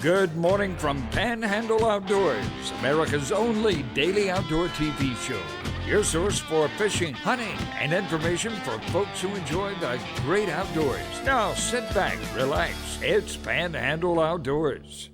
Good morning from Panhandle Outdoors, America's only daily outdoor TV show. Your source for fishing, hunting, and information for folks who enjoy the great outdoors. Now sit back, relax. It's Panhandle Outdoors.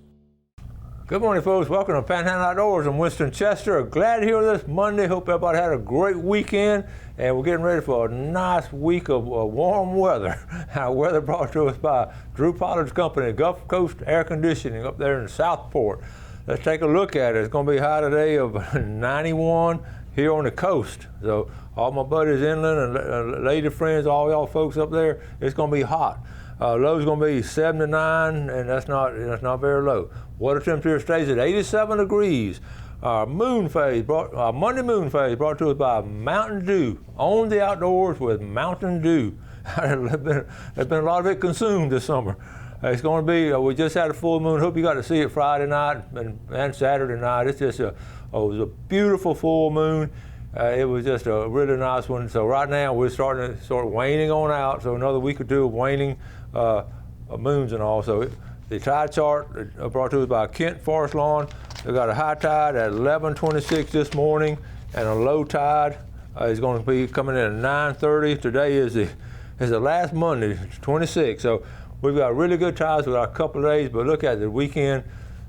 Good morning, folks. Welcome to Panhandle Outdoors. I'm Winston Chester. Glad to hear this Monday. Hope everybody had a great weekend. And we're getting ready for a nice week of warm weather. Our weather brought to us by Drew Pollard's company, Gulf Coast Air Conditioning up there in Southport. Let's take a look at it. It's going to be high today of 91 here on the coast. So all my buddies inland and lady friends, all y'all folks up there, it's going to be hot. Low's going to be 79, and that's not very low. Water temperature stays at 87 degrees. Our Monday moon phase brought to us by Mountain Dew. On the outdoors with Mountain Dew. There's been a lot of it consumed this summer. It's going to be, we just had a full moon. Hope you got to see it Friday night and Saturday night. It's just it was a beautiful full moon. It was just a really nice one. So right now we're starting to waning on out. So another week or two of waning moons and all. So the tide chart brought to us by Kent Forest Lawn. They got a high tide at 11:26 this morning, and a low tide is going to be coming in at 9:30. Today is the last Monday, 26. So we've got really good tides. We've got a couple of days, but look at the weekend.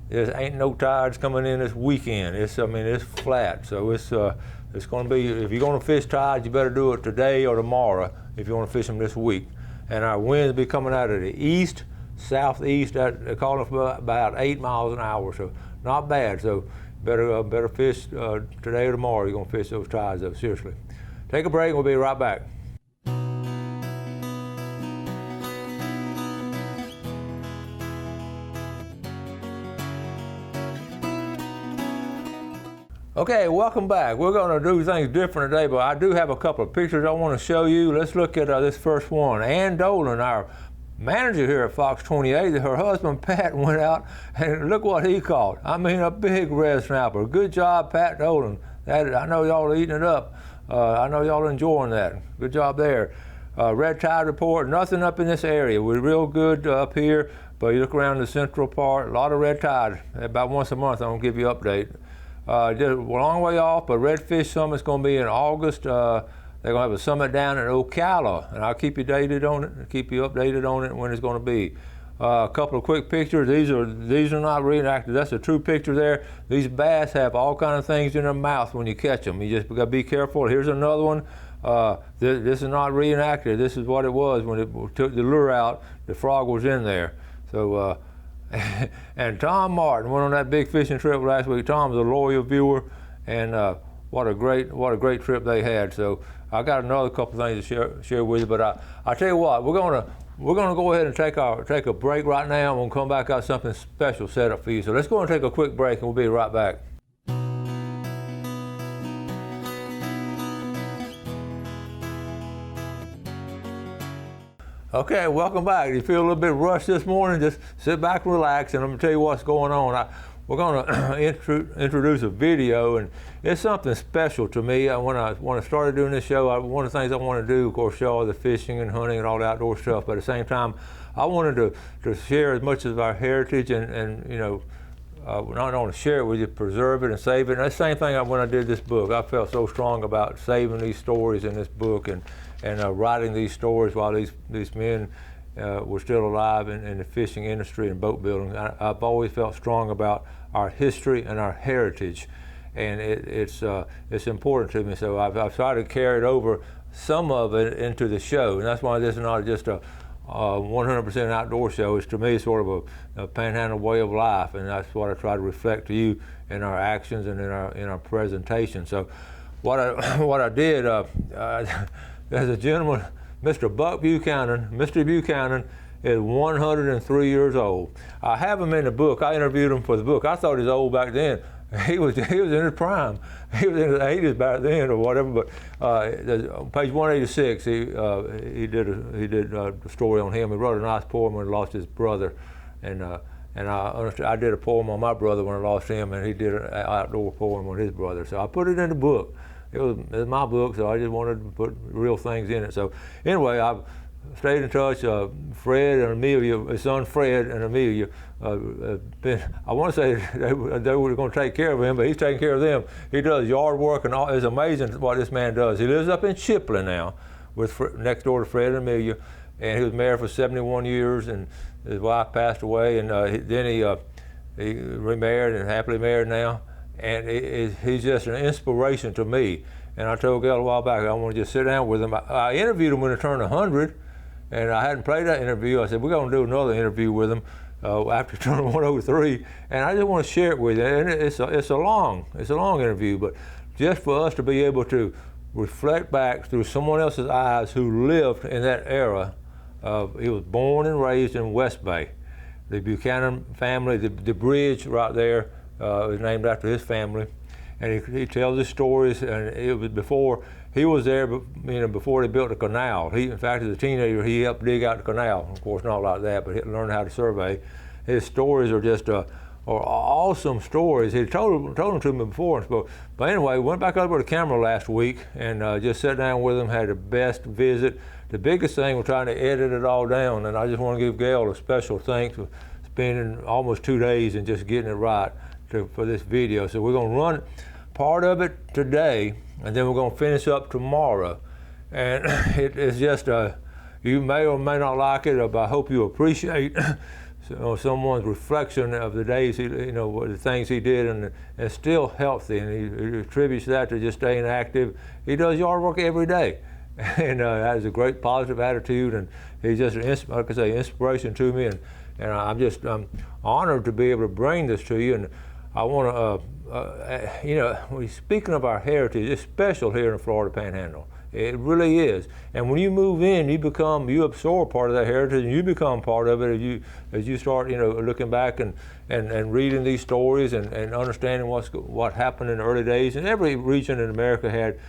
There ain't no tides coming in this weekend. It's flat. So it's going to be, if you're going to fish tides, you better do it today or tomorrow if you want to fish them this week. And our winds be coming out of the east, southeast, calling for about 8 miles an hour. So not bad. So better fish today or tomorrow. You're going to fish those tides, though, seriously. Take a break. We'll be right back. Okay, welcome back. We're going to do things different today, but I do have a couple of pictures I want to show you. Let's look at this first one. Ann Dolan, our manager here at Fox 28, her husband Pat went out and look what he caught. I mean, a big red snapper. Good job, Pat Dolan. I know y'all are eating it up. I know y'all are enjoying that. Good job there. Red tide report, nothing up in this area. We're real good up here, but you look around the central part, a lot of red tide. About once a month, I'm going to give you an update. Just a long way off, but Redfish Summit's going to be in August. They're going to have a summit down in Ocala, and I'll keep you updated on it when it's going to be. A couple of quick pictures. These are not reenacted. That's a true picture there. These bass have all kinds of things in their mouth when you catch them. You just got to be careful. Here's another one. This is not reenacted. This is what it was when it took the lure out. The frog was in there. So. And Tom Martin went on that big fishing trip last week. Tom's a loyal viewer, and what a great trip they had. So I got another couple things to share with you. But I tell you what, we're gonna go ahead and take a break right now. I'm gonna come back out something special set up for you. So let's go and take a quick break, and we'll be right back. Okay, welcome back. You feel a little bit rushed this morning? Just sit back and relax, and I'm going to tell you what's going on. We're going to introduce a video, and it's something special to me. When I started doing this show, one of the things I want to do, of course, show all the fishing and hunting and all the outdoor stuff, but at the same time, I wanted to share as much of our heritage and you know, not only share it with you, preserve it and save it. And that's the same thing when I did this book. I felt so strong about saving these stories in this book and writing these stories while these men were still alive in the fishing industry and boat building. I've always felt strong about our history and our heritage, and it's important to me. So I've tried to carry it over, some of it, into the show, and that's why this is not just a 100% outdoor show. It's, to me, sort of a Panhandle way of life, and that's what I try to reflect to you in our actions and in our presentation. So what I did. There's a gentleman, Mr. Buck Buchanan. Mr. Buchanan is 103 years old. I have him in the book. I interviewed him for the book. I thought he was old back then. He was in his prime. He was in his 80s back then or whatever. But page 186, he did a story on him. He wrote a nice poem when he lost his brother, and I did a poem on my brother when I lost him, and he did an outdoor poem on his brother. So I put it in the book. It was my book, so I just wanted to put real things in it. So anyway, stayed in touch. Fred and Amelia, his son Fred and Amelia, I want to say they were going to take care of him, but he's taking care of them. He does yard work and all. It's amazing what this man does. He lives up in Chipley now, next door to Fred and Amelia, and he was married for 71 years, and his wife passed away, and then he remarried and happily married now, and he's just an inspiration to me. And I told Gail a while back I want to just sit down with him. I interviewed him when he turned 100, and I hadn't played that interview. I said, we're going to do another interview with him after turning 103, and I just want to share it with you. And it's a long interview, but just for us to be able to reflect back through someone else's eyes who lived in that era. He was born and raised in West Bay. The Buchanan family, the bridge right there is named after his family. And he tells his stories, and it was before he was there, before they built the canal. In fact, as a teenager, he helped dig out the canal. Of course, not like that, but he learned how to survey. His stories are just are awesome stories. He told them to me before. But anyway, went back over to the camera last week and just sat down with him, had the best visit. The biggest thing, we're trying to edit it all down, and I just want to give Gail a special thanks for spending almost 2 days and just getting it right for this video. So we're going to run part of it today, and then we're going to finish up tomorrow. And it's just, you may or may not like it, but I hope you appreciate someone's reflection of the days, the things he did, and still healthy. And he attributes that to just staying active. He does yard work every day, and has a great positive attitude. And he's just, like I say, inspiration to me. And I'm honored to be able to bring this to you. And I want to, speaking of our heritage, it's special here in the Florida Panhandle. It really is. And when you move in, you absorb part of that heritage, and you become part of it as you start, looking back and reading these stories and understanding what happened in the early days. And every region in America had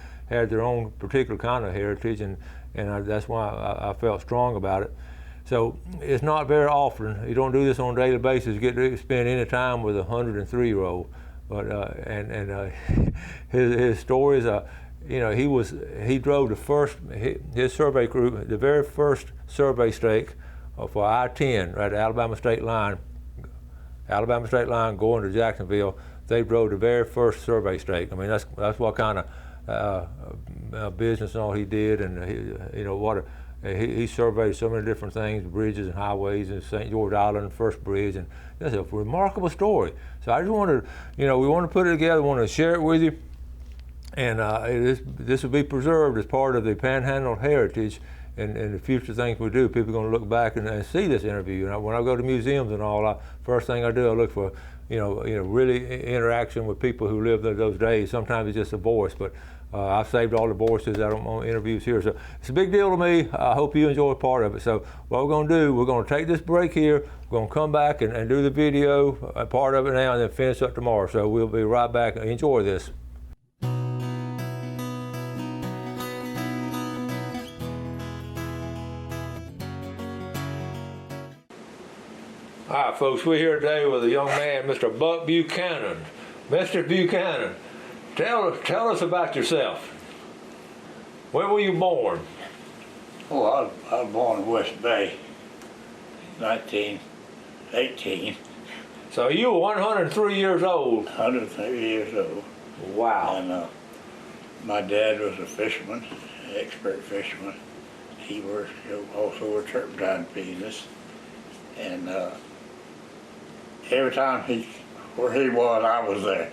their own particular kind of heritage, and that's why I felt strong about it. So it's not very often, you don't do this on a daily basis, you get to spend any time with a 103-year-old. But his stories, he drove his survey crew, the very first survey stake for I-10 at the Alabama state line going to Jacksonville. They drove the very first survey stake. I mean, that's what kind of business and all he did, and he surveyed so many different things, bridges and highways, and St. George Island, first bridge, and that's a remarkable story. So I just wanted, we want to put it together, we want to share it with you, and this will be preserved as part of the Panhandle heritage, and the future things we do. People are going to look back and see this interview. And when I go to museums and all, first thing I do, I look for, really interaction with people who lived those days. Sometimes it's just a voice, but I've saved all the voices out on interviews here. So it's a big deal to me. I hope you enjoy part of it. So what we're going to do, we're going to take this break here. We're going to come back and do the video, part of it now, and then finish up tomorrow. So we'll be right back. Enjoy this. All right, folks, we're here today with a young man, Mr. Buck Buchanan. Mr. Buchanan, tell us about yourself. When were you born? Oh, I was born in West Bay, 1918. So you were 103 years old. 103 years old. Wow. And my dad was a fisherman, an expert fisherman. He worked also a turpentine business. And every time where he was, I was there.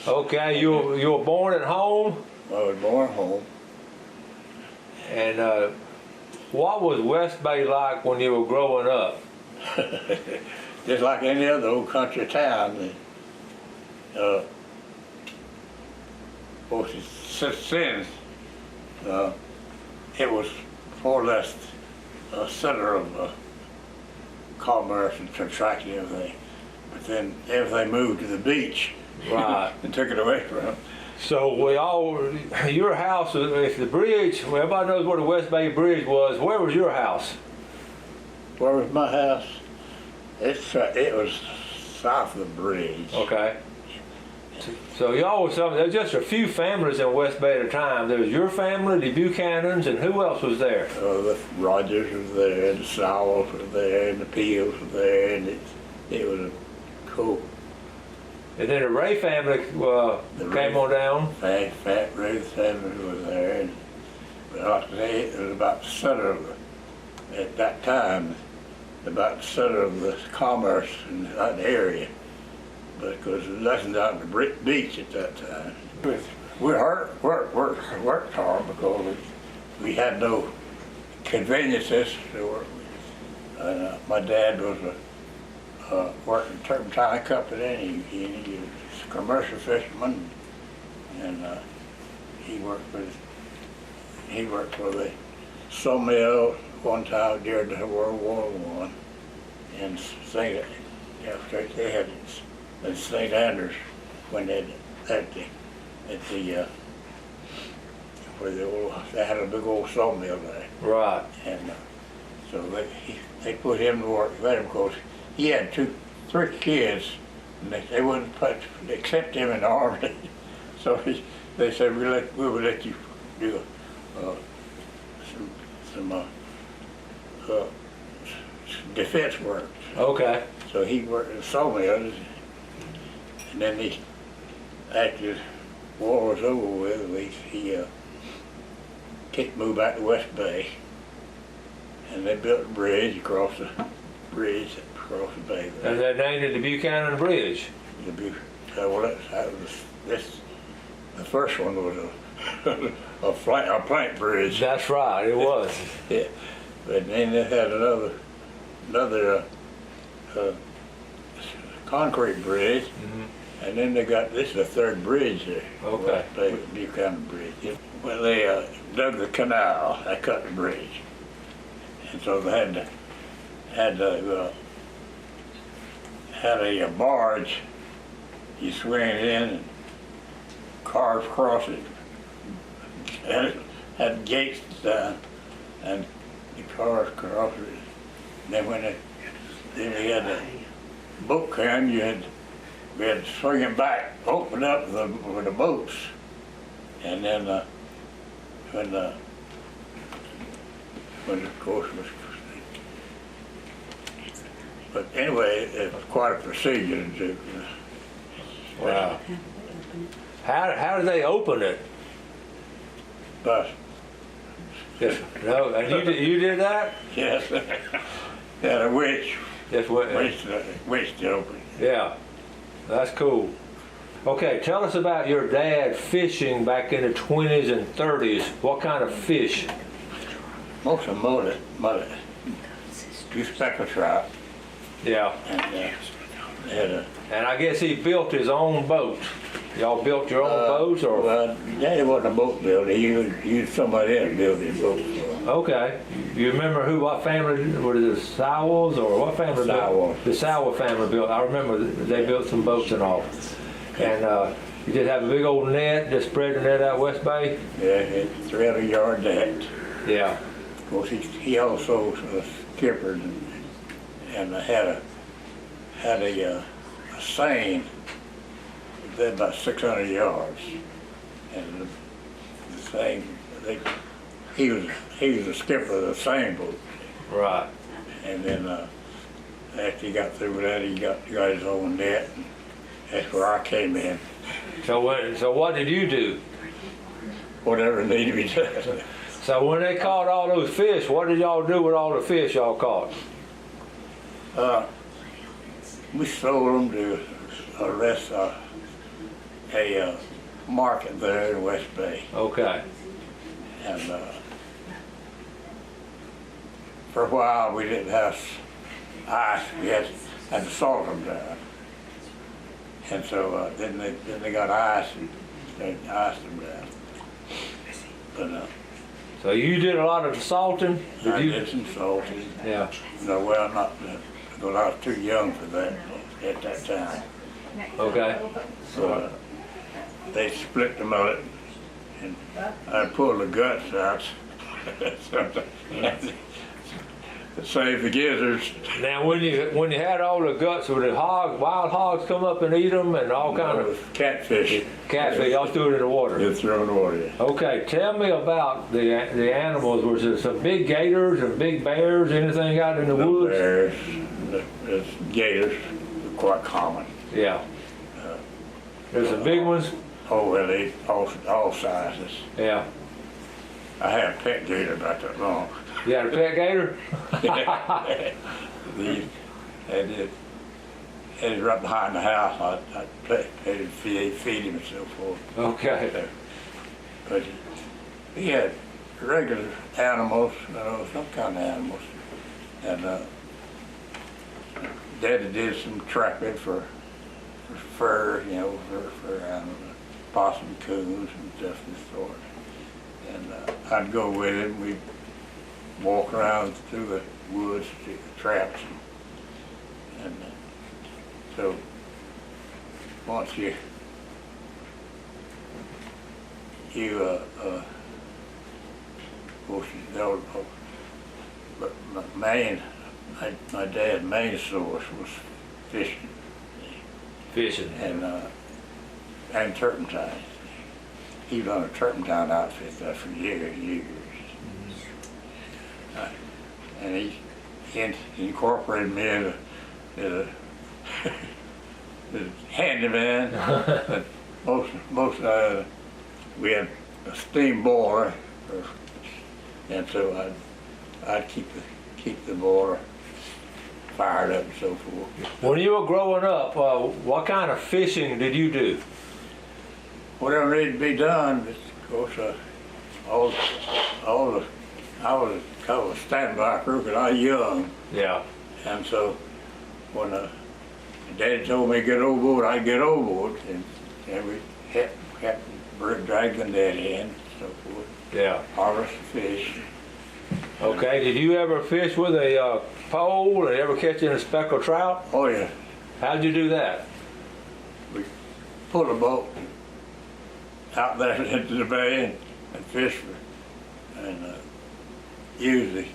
Okay, you were born at home? I was born at home. And what was West Bay like when you were growing up? Just like any other old country town. Since it was more or less a center of commerce and contract and everything. But then everything moved to the beach. Right. And took it away from them. So your house, if the bridge, well, everybody knows where the West Bay Bridge was, where was your house? Where was my house? It was south of the bridge. Okay. So y'all was some, there's just a few families in West Bay at a time. There was your family, the Buchanans, and who else was there? The Rogers was there, and the Sowells were there, and the Peels were there, and it was cool. And then the Ray family came on down. Fat Ray family was there, and like I say, it was about the center of at that time, about the center of the commerce in that area. Because there was nothing down the Brick Beach at that time. We worked hard because we had no conveniences to work with. And my dad was working turpentine company. He was a commercial fisherman, and he worked for the sawmill one time during the World War I, and they had in St. Andrews when they had a big old sawmill there. Right. And so they put him to work there because he had three kids, and they wouldn't accept him in the army. So they said we will let you do some defense work. Okay. So he worked in sawmills. And then after the war was over with, he moved back to West Bay, and they built a bridge across the bay. And they named it the Buchanan Bridge. The first one was a plank bridge. That's right, it was. Yeah, but then they had another concrete bridge. Mm-hmm. And then this is the third bridge there. Okay. The Buchanan Bridge. When they dug the canal, they cut the bridge. And so they had a barge. You swing it in and cars cross it. And it had gates down, and the cars cross it. And then when they had the boat come, we had to swing it back, open up with the boats, and then when of course was. But anyway, it was quite a procedure to do. Wow. How did they open it? But Yes. No, and you did that? yes, had a winch. Yes. Winch to open. Yeah. That's cool. Okay, tell us about your dad fishing back in the 20s and 30s. What kind of fish? Most of mullet, two speckled trout, Yeah. and I guess he built his own boat. Y'all built your own boats, or? Well, Daddy wasn't a boat builder. He used somebody else to build his boat for him. Okay. You remember what family, were it the Sowells, or what family? Sowell. The Sowell family built. I remember they built some boats and all. And you just have a big old net, just spread the net out West Bay? Yeah, it's 300-yard net. Yeah. Of course, he also was skippered and had a seine that about 600 yards, and the seine he was the skipper of the seine boat. Right. And then after he got through with that, he got his own net, and that's where I came in. So what did you do? Whatever needed to be done. So when they caught all those fish, what did y'all do with all the fish y'all caught? We sold them to a market there in West Bay. Okay. And for a while we didn't have ice. We had to salt them down. And so then they got ice and they iced them down. But So you did a lot of salting? I did some salting. Yeah. No, well, not because I was too young for that at that time. Okay. So they split the mullet, and I pulled the guts out. Save the gizzards. Now, when you had all the guts, would the wild hogs come up and eat them and all kind of Catfish. catfish? Y'all threw it in the water. It's thrown in the water. Yeah. Okay, tell me about the animals. Was there some big gators and big bears? Anything out in the woods? Bears, the gators are quite common. Yeah. There's some big ones. Oh, well, they all sizes. Yeah. I had a pet gator about that long. You had a pet gator? He's right behind the house. I'd feed him and so forth. Okay. But he had regular animals, some kind of animals. And Daddy did some trapping for fur, for possum coons and stuff and sort. And I'd go with him. We'd walk around through the woods to the traps. And so once you but my dad's main source was fishing. Fishing. And turpentine. He was on a turpentine outfit there for years. And he incorporated me as a handyman. But we had a steam boiler, and so I'd keep the boiler fired up and so forth. When you were growing up, what kind of fishing did you do? Whatever needed to be done, of course, I was kind of a standby crew because I was young. Yeah. And so when Daddy told me to get overboard, I'd get overboard, and we had dragging Daddy in and so forth. Yeah. Harvest the fish. Okay. Did you ever fish with a pole? Did you ever catch any speckled trout? Oh yeah. How'd you do that? We pulled a boat out there into the bay and fish for, and usually,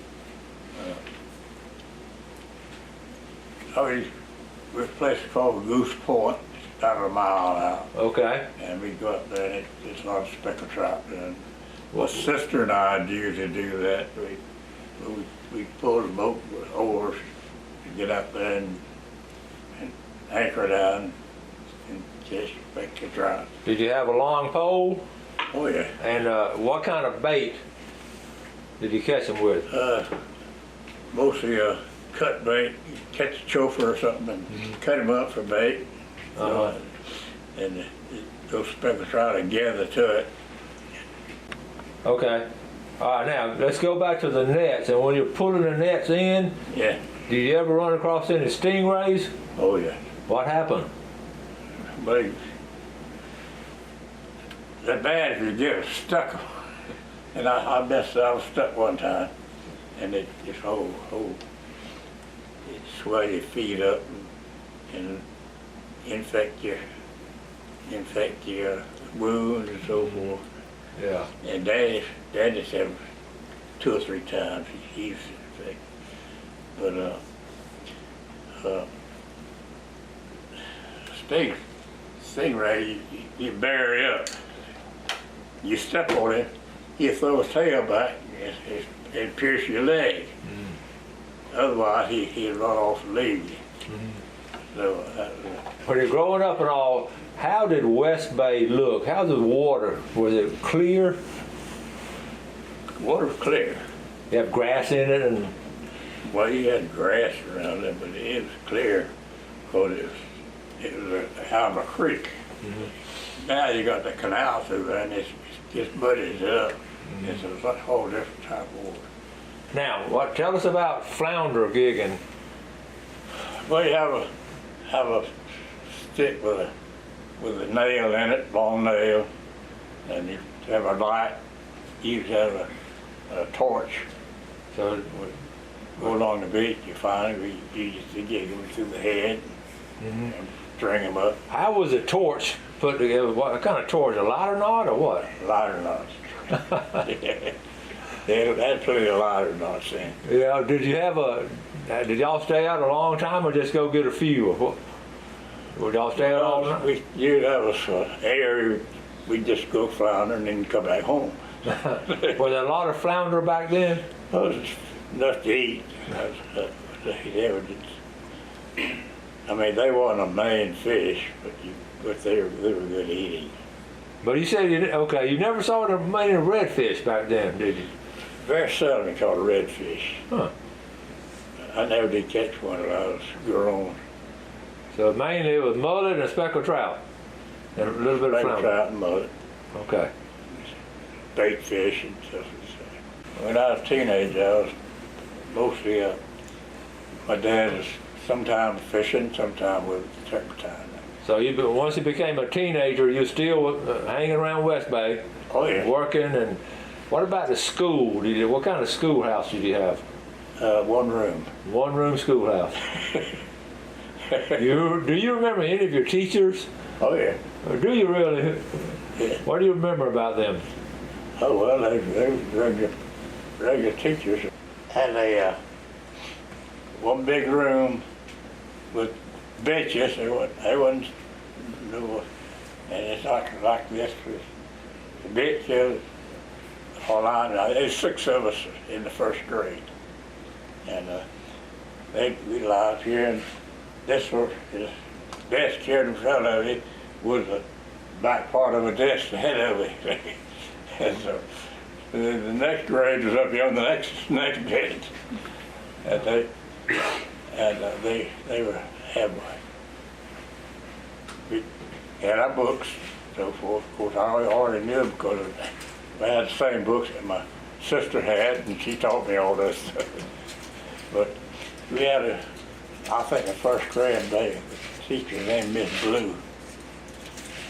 we're a place called Goose Point, about a mile out. Okay. And we'd go up there and it's a lot of speckled trout. And my sister and I'd usually do that. We pull the boat with oars to get up there and anchor down and catch speckled trout. Did you have a long pole? Oh yeah. And what kind of bait did you catch them with? Mostly cut bait. You catch a chofer or something and cut him up for bait. And those speckled trout and gather to it. Okay. All right, now let's go back to the nets. And when you're pulling the nets in, Yeah. did you ever run across any stingrays? Oh yeah. What happened? But they're bad if you get stuck. And I was stuck one time, and it just it swell your feet up and infect your wounds and so forth. Yeah. And Daddy said 2 or 3 times he used to say, but stingray, you bury up. You step on it, you throw his tail back, and pierce your leg. Otherwise, he'd run off and leave you. So, When you're growing up and all, how did West Bay look? How's the water? Was it clear? water's clear. You have grass in it and... Well, you had grass around it, but it was clear because it was out of a creek. Now you got the canal through there and it's just muddies up. It's a whole different type of water. Now, tell us about flounder gigging. Well, you have a stick with a nail in it, long nail, and you have a light. You have a torch. So go along the beach, you find it, you use the gig them through the head and string them up. How was the torch put together? What kind of torch? A lighter knot or what? Lighter knots. They had plenty of lighters knots in. Yeah. Did you have did y'all stay out a long time or just go get a few? Or what? Would y'all stay out all night? You'd have us area, we'd just go flounder and then come back home. Was there a lot of flounder back then? Well, it was enough to eat. They were I mean, they weren't a main fish, but they were good eating. But you said you never saw many redfish back then, did you? Very seldom caught a redfish. Huh. I never did catch one when I was grown. So mainly it was mullet and speckled trout, and a little bit of Speckled flounder. trout and mullet, Okay. bait fish and stuff. When I was a teenager, I was mostly my dad was sometime fishing, sometime with turpentine. So once you became a teenager, you still hanging around West Bay, Oh yeah. working. And what about the school? What kind of schoolhouse did you have? One room. One room schoolhouse. Do you remember any of your teachers? Oh yeah. Or do you really? Yeah. What do you remember about them? Oh well, they were regular teachers. Had a one big room with benches. They wasn't no, and it's like this. The benches. All I know, there's 6 of us in the first grade, and we lived here, and this was his desk here in front of it was the back part of a desk ahead of it. And so the next grade was up here on the next grade, and they were we had our books, so forth. Of course, I already knew them because I had the same books that my sister had, and she taught me all this stuff. But we had I think the first grade day, the teacher named Miss Blue,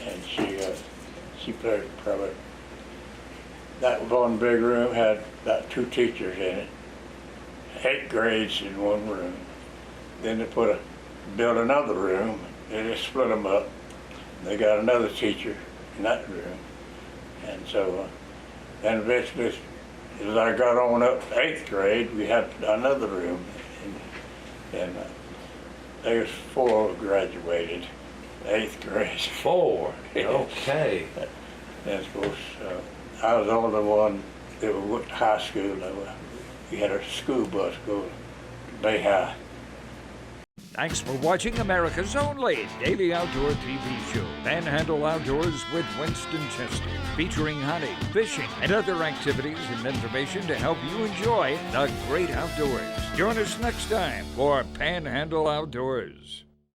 and she played probably, that one big room had about 2 teachers in it, 8 grades in one room. Then they built another room, and they split them up. They got another teacher in that room, and so then eventually, as I got on up to 8th grade, we had another room, and there was 4 graduated, 8th grade. 4. Okay. And of course, I was the only one that went to high school. We had a school bus go to Bay High. Thanks for watching America's only daily outdoor TV show, Panhandle Outdoors with Winston Chester, featuring hunting, fishing, and other activities and information to help you enjoy the great outdoors. Join us next time for Panhandle Outdoors.